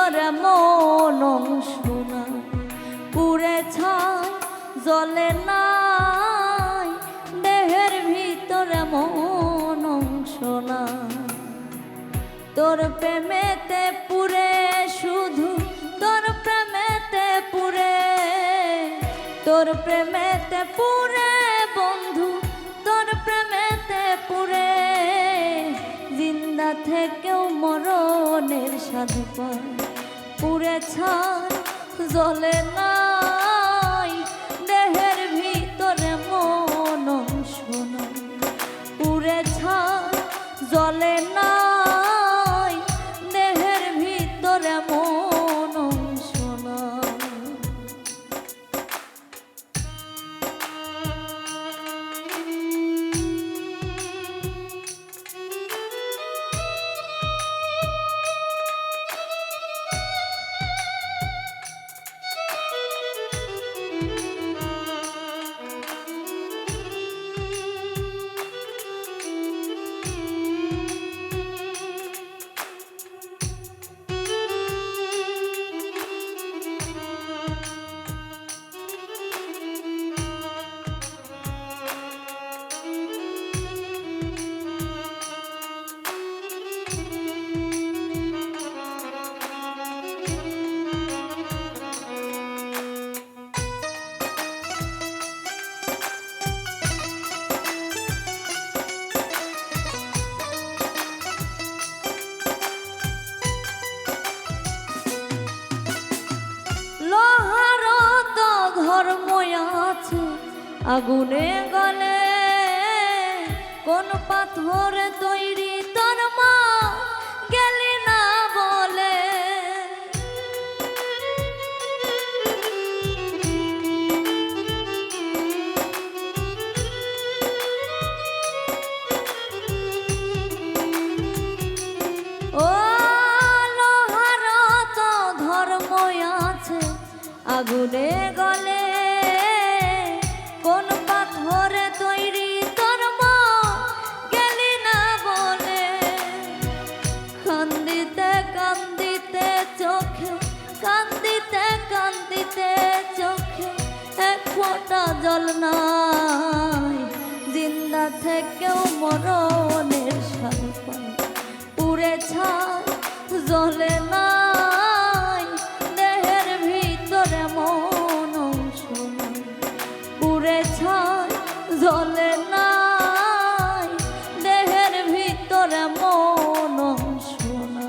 ভিতরে মন অংশ না, পুরে ছাই জ্বলে নাই, দেহের ভিতরে মন অংশ না। তোর প্রেমেতে পুরে শুধু তোর প্রেমেতে পুরে, তোর প্রেমেতে পুরে বন্ধু, তোর প্রেমেতে পুরে, জিন্দা থেকেও মরণের স্বাদ পায়। পুরে ছাই জ্বলে নাই, দেহের ভিতরে মন অংশ না, পুরে ছাই জ্বলে নাই, দেহের ভিতরে মন অংশ না। আগুনে গলে কোন পাথর তৈরি তোর মা গেলি না বলে, ও লোহার তো ধর্ম আছে আগুনে গলে, কোন পাথরে তৈরি তোর মা গেলি না বলে। কান্দিতে কান্দিতে চোখে, কান্দিতে কান্দিতে চোখে এক ফোঁটা জল নাই, জিন্দা থেকেও মরণের স্বাদ পায়। পুরে ছাই জ্বলে নাই, দেহের ভিতরে মন অংশ নাই, পুরে ছাই জ্বলে নাই, দেহের ভিতরে মন অংশ নাই।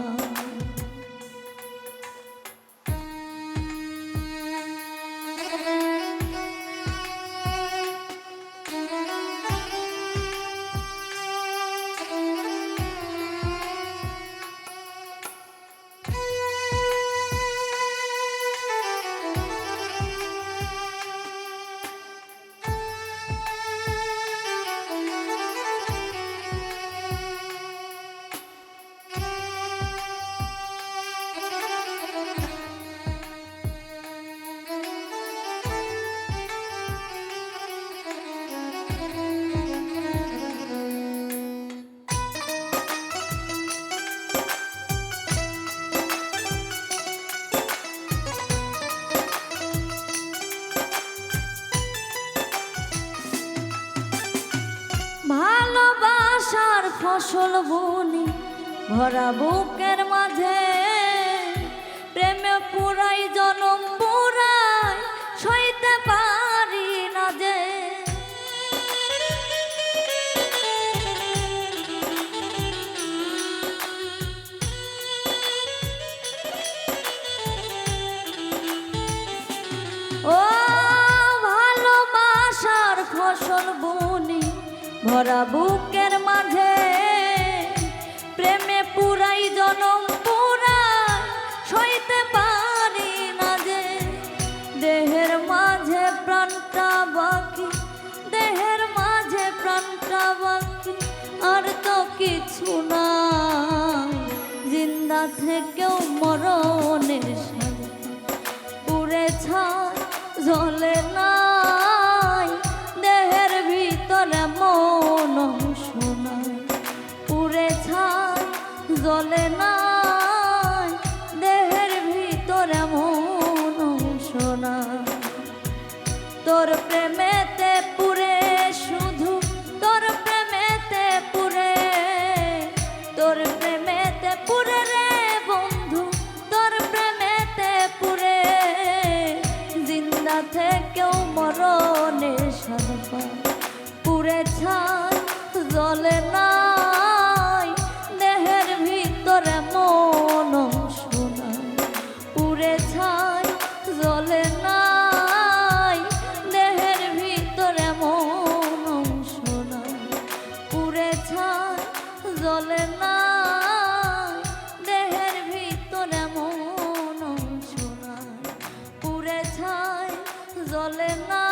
ভালোবাসার ফসল বুনি ভরা বুকের মাঝে, প্রেমে পুরাই জনম পুরাই সইতে পারি না যে। ও ভালোবাসার ফসল বুনি ভরা বুকের মাঝে, প্রেমে পুরাই জনম পুরাই সইতে পারি না যে। দেহের মাঝে প্রাণটা বাকি, দেহের মাঝে প্রাণটা বাকি, আর তো কিছু নাই, জিন্দা থেকেও মরণের স্বাদ। পুরে ছাই জ্বলে নাই, দেহের ভিতরে মন অংশ নাই, পুরে ছাই জ্বলে নাই, দেহের জ্বলে না